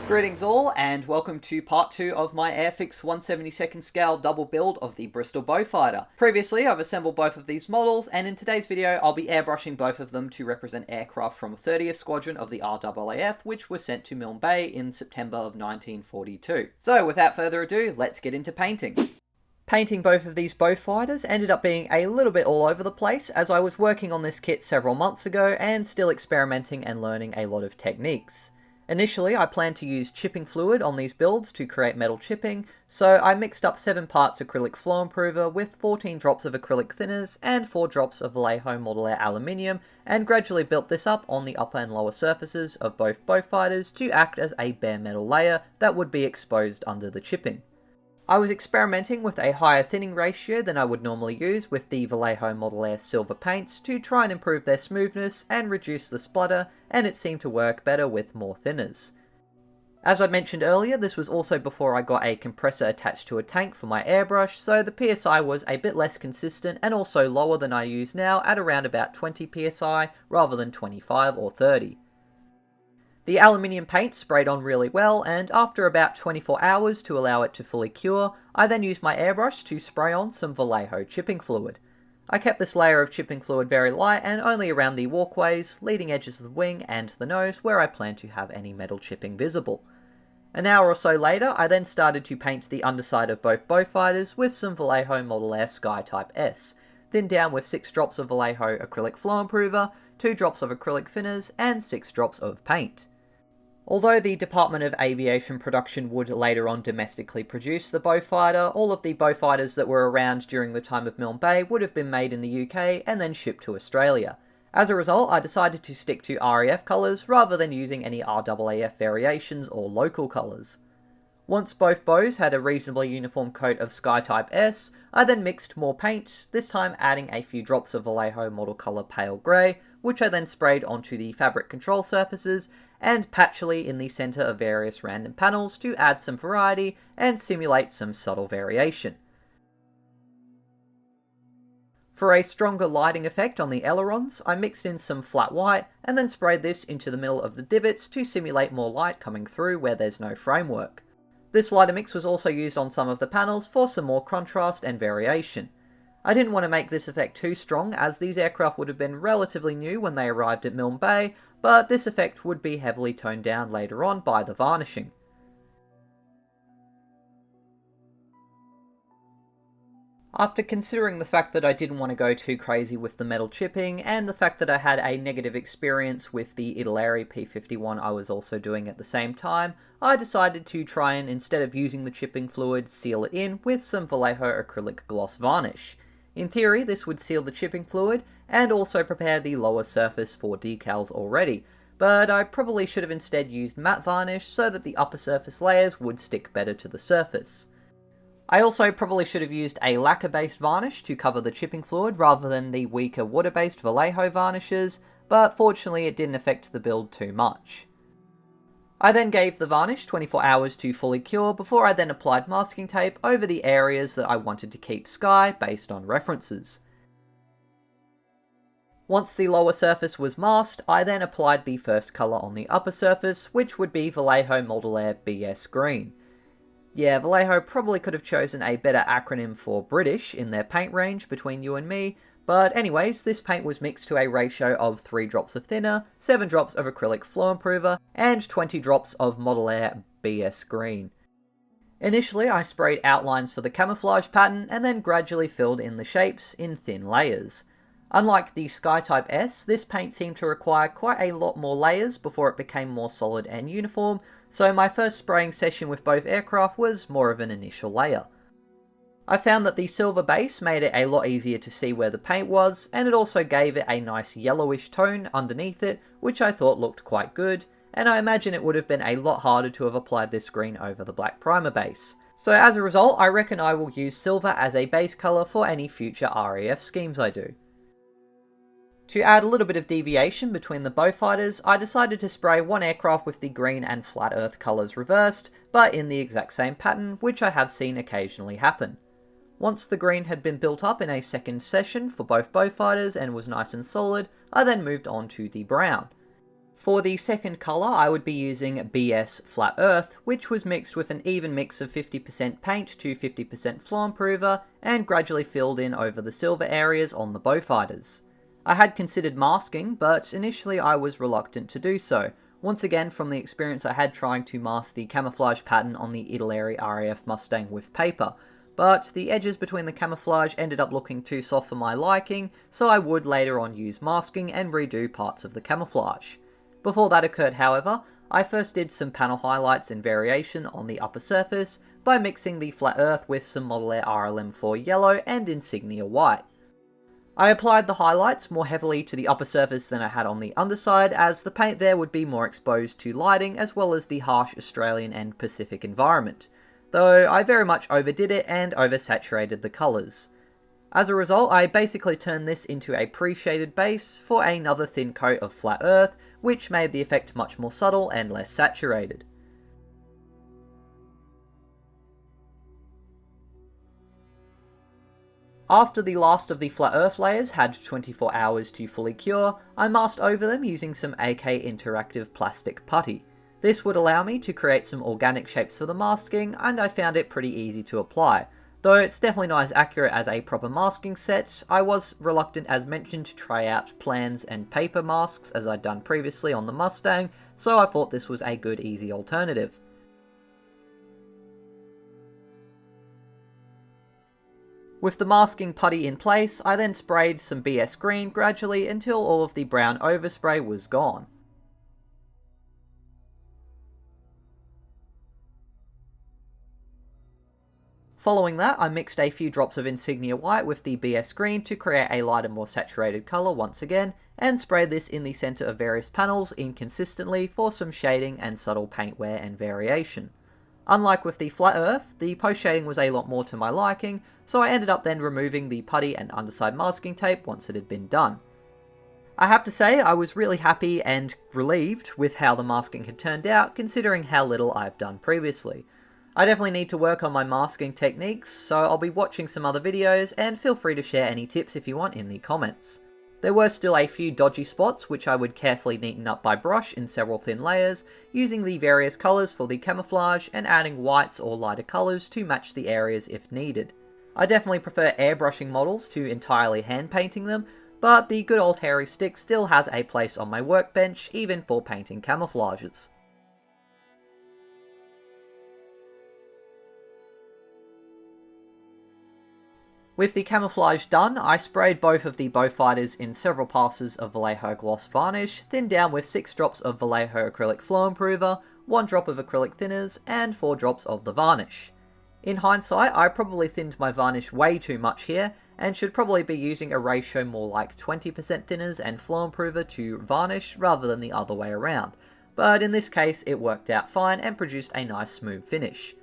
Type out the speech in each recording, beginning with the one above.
Greetings all, and welcome to part 2 of my Airfix 1/72nd scale double build of the Bristol Beaufighter. Previously, I've assembled both of these models, and in today's video, I'll be airbrushing both of them to represent aircraft from 30th Squadron of the RAAF, which was sent to Milne Bay in September of 1942. So, without further ado, let's get into painting. Painting both of these Beaufighters ended up being a little bit all over the place, as I was working on this kit several months ago, and still experimenting and learning a lot of techniques. Initially, I planned to use chipping fluid on these builds to create metal chipping, so I mixed up 7 parts acrylic flow improver with 14 drops of acrylic thinners and 4 drops of Vallejo Model Air aluminium, and gradually built this up on the upper and lower surfaces of both Beaufighters to act as a bare metal layer that would be exposed under the chipping. I was experimenting with a higher thinning ratio than I would normally use with the Vallejo Model Air silver paints to try and improve their smoothness and reduce the splutter, and it seemed to work better with more thinners. As I mentioned earlier, this was also before I got a compressor attached to a tank for my airbrush, so the PSI was a bit less consistent and also lower than I use now at around about 20 PSI rather than 25 or 30. The aluminium paint sprayed on really well, and after about 24 hours to allow it to fully cure, I then used my airbrush to spray on some Vallejo chipping fluid. I kept this layer of chipping fluid very light and only around the walkways, leading edges of the wing and the nose where I planned to have any metal chipping visible. An hour or so later, I then started to paint the underside of both Beaufighters with some Vallejo Model Air Sky Type S, thinned down with 6 drops of Vallejo acrylic flow improver, 2 drops of acrylic thinners, and 6 drops of paint. Although the Department of Aviation Production would later on domestically produce the Beaufighter, all of the Beaufighters that were around during the time of Milne Bay would have been made in the UK and then shipped to Australia. As a result, I decided to stick to RAF colours rather than using any RAAF variations or local colours. Once both bows had a reasonably uniform coat of Sky Type S, I then mixed more paint, this time adding a few drops of Vallejo Model Colour Pale Grey, which I then sprayed onto the fabric control surfaces, and patchily in the centre of various random panels to add some variety and simulate some subtle variation. For a stronger lighting effect on the ailerons, I mixed in some flat white and then sprayed this into the middle of the divots to simulate more light coming through where there's no framework. This lighter mix was also used on some of the panels for some more contrast and variation. I didn't want to make this effect too strong, as these aircraft would have been relatively new when they arrived at Milne Bay, but this effect would be heavily toned down later on by the varnishing. After considering the fact that I didn't want to go too crazy with the metal chipping, and the fact that I had a negative experience with the Italeri P51 I was also doing at the same time, I decided to try and, instead of using the chipping fluid, seal it in with some Vallejo acrylic gloss varnish. In theory, this would seal the chipping fluid, and also prepare the lower surface for decals already, but I probably should have instead used matte varnish so that the upper surface layers would stick better to the surface. I also probably should have used a lacquer-based varnish to cover the chipping fluid rather than the weaker water-based Vallejo varnishes, but fortunately it didn't affect the build too much. I then gave the varnish 24 hours to fully cure before I then applied masking tape over the areas that I wanted to keep sky based on references. Once the lower surface was masked, I then applied the first colour on the upper surface, which would be Vallejo Model Air BS Green. Yeah, Vallejo probably could have chosen a better acronym for British in their paint range between you and me, but anyways, this paint was mixed to a ratio of 3 drops of thinner, 7 drops of acrylic flow improver, and 20 drops of Model Air BS Green. Initially, I sprayed outlines for the camouflage pattern and then gradually filled in the shapes in thin layers. Unlike the Sky Type S, this paint seemed to require quite a lot more layers before it became more solid and uniform, so my first spraying session with both aircraft was more of an initial layer. I found that the silver base made it a lot easier to see where the paint was, and it also gave it a nice yellowish tone underneath it, which I thought looked quite good, and I imagine it would have been a lot harder to have applied this green over the black primer base. So as a result, I reckon I will use silver as a base colour for any future RAF schemes I do. To add a little bit of deviation between the Beaufighters, I decided to spray one aircraft with the green and flat earth colours reversed, but in the exact same pattern, which I have seen occasionally happen. Once the green had been built up in a second session for both Beaufighters and was nice and solid, I then moved on to the brown. For the second colour, I would be using BS Flat Earth, which was mixed with an even mix of 50% paint to 50% flow improver, and gradually filled in over the silver areas on the Beaufighters. I had considered masking, but initially I was reluctant to do so, once again from the experience I had trying to mask the camouflage pattern on the Italy RAF Mustang with paper, but the edges between the camouflage ended up looking too soft for my liking, so I would later on use masking and redo parts of the camouflage. Before that occurred, however, I first did some panel highlights and variation on the upper surface by mixing the flat earth with some Model Air RLM4 yellow and insignia white. I applied the highlights more heavily to the upper surface than I had on the underside, as the paint there would be more exposed to lighting as well as the harsh Australian and Pacific environment, though I very much overdid it and oversaturated the colours. As a result, I basically turned this into a pre-shaded base for another thin coat of flat earth, which made the effect much more subtle and less saturated. After the last of the flat earth layers had 24 hours to fully cure, I masked over them using some AK Interactive plastic putty. This would allow me to create some organic shapes for the masking, and I found it pretty easy to apply. Though it's definitely not as accurate as a proper masking set, I was reluctant as mentioned to try out plans and paper masks as I'd done previously on the Mustang, so I thought this was a good easy alternative. With the masking putty in place, I then sprayed some BS green gradually until all of the brown overspray was gone. Following that, I mixed a few drops of insignia white with the BS green to create a lighter, more saturated colour once again, and sprayed this in the centre of various panels inconsistently for some shading and subtle paint wear and variation. Unlike with the flat earth, the post shading was a lot more to my liking, so I ended up then removing the putty and underside masking tape once it had been done. I have to say I was really happy and relieved with how the masking had turned out, considering how little I've done previously. I definitely need to work on my masking techniques, so I'll be watching some other videos, and feel free to share any tips if you want in the comments. There were still a few dodgy spots which I would carefully neaten up by brush in several thin layers, using the various colours for the camouflage and adding whites or lighter colours to match the areas if needed. I definitely prefer airbrushing models to entirely hand painting them, but the good old hairy stick still has a place on my workbench even for painting camouflages. With the camouflage done, I sprayed both of the Beaufighters in several passes of Vallejo gloss varnish, thinned down with 6 drops of Vallejo acrylic flow improver, 1 drop of acrylic thinners, and 4 drops of the varnish. In hindsight, I probably thinned my varnish way too much here, and should probably be using a ratio more like 20% thinners and flow improver to varnish rather than the other way around, but in this case it worked out fine and produced a nice smooth finish.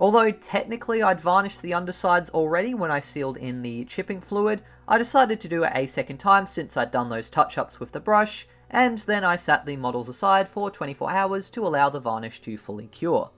Although technically I'd varnished the undersides already when I sealed in the chipping fluid, I decided to do it a second time since I'd done those touch-ups with the brush, and then I sat the models aside for 24 hours to allow the varnish to fully cure.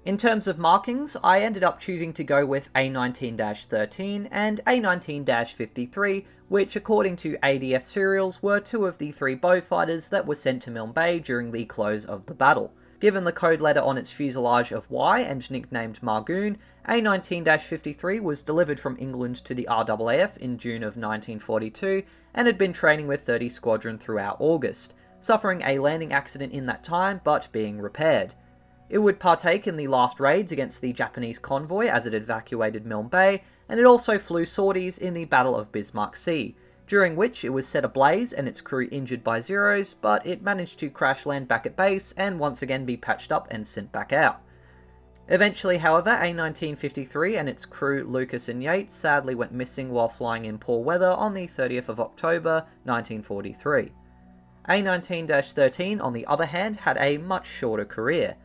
In terms of markings, I ended up choosing to go with A19-13 and A19-53, which according to ADF serials were 2 of the 3 Beaufighters that were sent to Milne Bay during the close of the battle. Given the code letter on its fuselage of Y and nicknamed Margoon, A19-53 was delivered from England to the RAAF in June of 1942 and had been training with 30 Squadron throughout August, suffering a landing accident in that time but being repaired. It would partake in the last raids against the Japanese convoy as it evacuated Milne Bay, and it also flew sorties in the Battle of Bismarck Sea, during which it was set ablaze and its crew injured by Zeros, but it managed to crash land back at base and once again be patched up and sent back out. Eventually, however, A19-53 and its crew Lucas and Yates sadly went missing while flying in poor weather on the 30th of October 1943. A19-13 on the other hand had a much shorter career.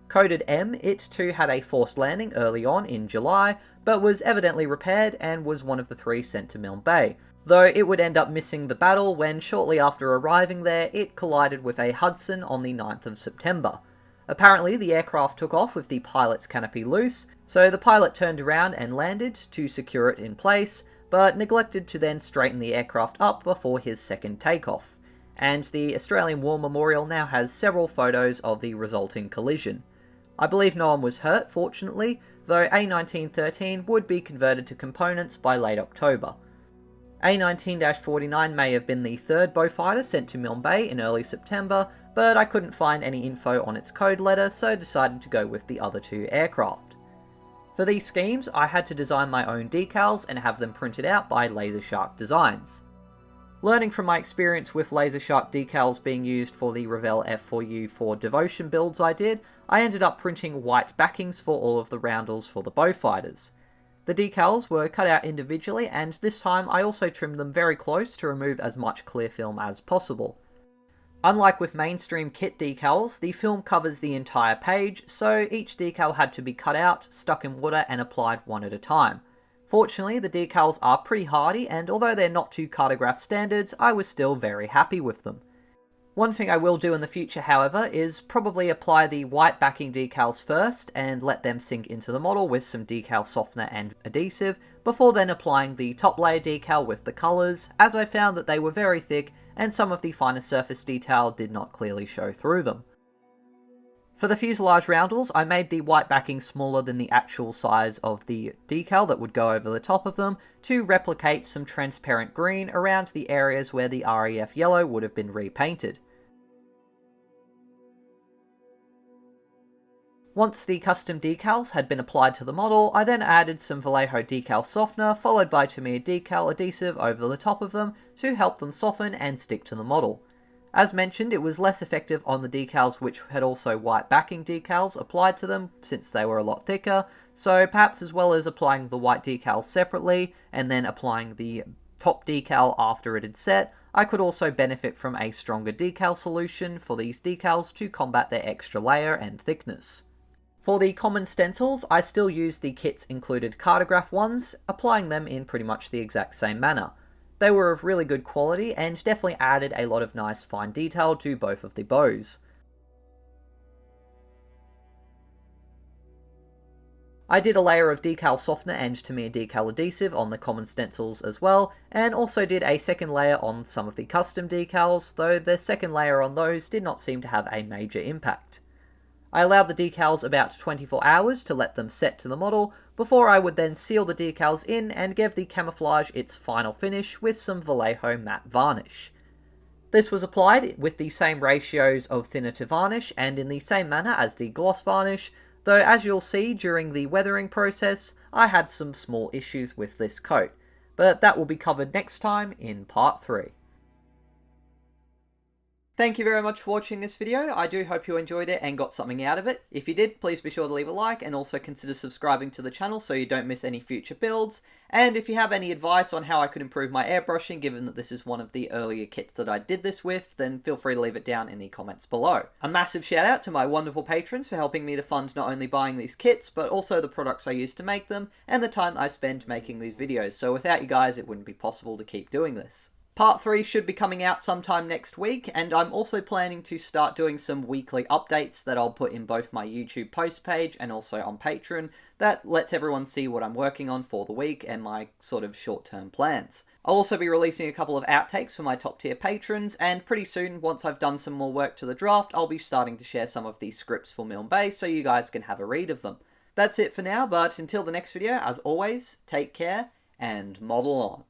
Coded M, it too had a forced landing early on in July, but was evidently repaired and was one of the 3 sent to Milne Bay, though it would end up missing the battle when shortly after arriving there it collided with a Hudson on the 9th of September. Apparently the aircraft took off with the pilot's canopy loose, so the pilot turned around and landed to secure it in place, but neglected to then straighten the aircraft up before his second takeoff. and the Australian War Memorial now has several photos of the resulting collision. I believe no one was hurt, fortunately, though A19-13 would be converted to components by late October. A19-49 may have been the third Beaufighter sent to Milne Bay in early September, but I couldn't find any info on its code letter, so decided to go with the other two aircraft. For these schemes, I had to design my own decals and have them printed out by Laser Shark Designs. Learning from my experience with Laser Shark decals being used for the Revell F4U4 Devotion builds I did, I ended up printing white backings for all of the roundels for the Beaufighters. The decals were cut out individually, and this time I also trimmed them very close to remove as much clear film as possible. Unlike with mainstream kit decals, the film covers the entire page, so each decal had to be cut out, stuck in water and applied one at a time. Fortunately, the decals are pretty hardy, and although they're not to cartograph standards, I was still very happy with them. One thing I will do in the future, however, is probably apply the white backing decals first and let them sink into the model with some decal softener and adhesive, before then applying the top layer decal with the colours, as I found that they were very thick and some of the finer surface detail did not clearly show through them. For the fuselage roundels, I made the white backing smaller than the actual size of the decal that would go over the top of them to replicate some transparent green around the areas where the RAAF yellow would have been repainted. Once the custom decals had been applied to the model, I then added some Vallejo decal softener followed by Tamiya decal adhesive over the top of them to help them soften and stick to the model. As mentioned, it was less effective on the decals which had also white backing decals applied to them since they were a lot thicker, so perhaps as well as applying the white decals separately and then applying the top decal after it had set, I could also benefit from a stronger decal solution for these decals to combat their extra layer and thickness. For the common stencils, I still used the kit's included cartograph ones, applying them in pretty much the exact same manner. They were of really good quality and definitely added a lot of nice fine detail to both of the bows. I did a layer of decal softener and Tamiya decal adhesive on the common stencils as well, and also did a second layer on some of the custom decals, though the second layer on those did not seem to have a major impact. I allowed the decals about 24 hours to let them set to the model, before I would then seal the decals in and give the camouflage its final finish with some Vallejo matte varnish. This was applied with the same ratios of thinner to varnish and in the same manner as the gloss varnish, though as you'll see during the weathering process, I had some small issues with this coat, but that will be covered next time in part 3. Thank you very much for watching this video. I do hope you enjoyed it and got something out of it. If you did, please be sure to leave a like and also consider subscribing to the channel so you don't miss any future builds. And if you have any advice on how I could improve my airbrushing, given that this is one of the earlier kits that I did this with, then feel free to leave it down in the comments below. A massive shout out to my wonderful patrons for helping me to fund not only buying these kits, but also the products I use to make them and the time I spend making these videos. So without you guys, it wouldn't be possible to keep doing this. Part 3 should be coming out sometime next week, and I'm also planning to start doing some weekly updates that I'll put in both my YouTube post page and also on Patreon that lets everyone see what I'm working on for the week and my sort of short-term plans. I'll also be releasing a couple of outtakes for my top tier patrons, and pretty soon, once I've done some more work to the draft, I'll be starting to share some of these scripts for Milne Bay so you guys can have a read of them. That's it for now, but until the next video, as always, take care and model on.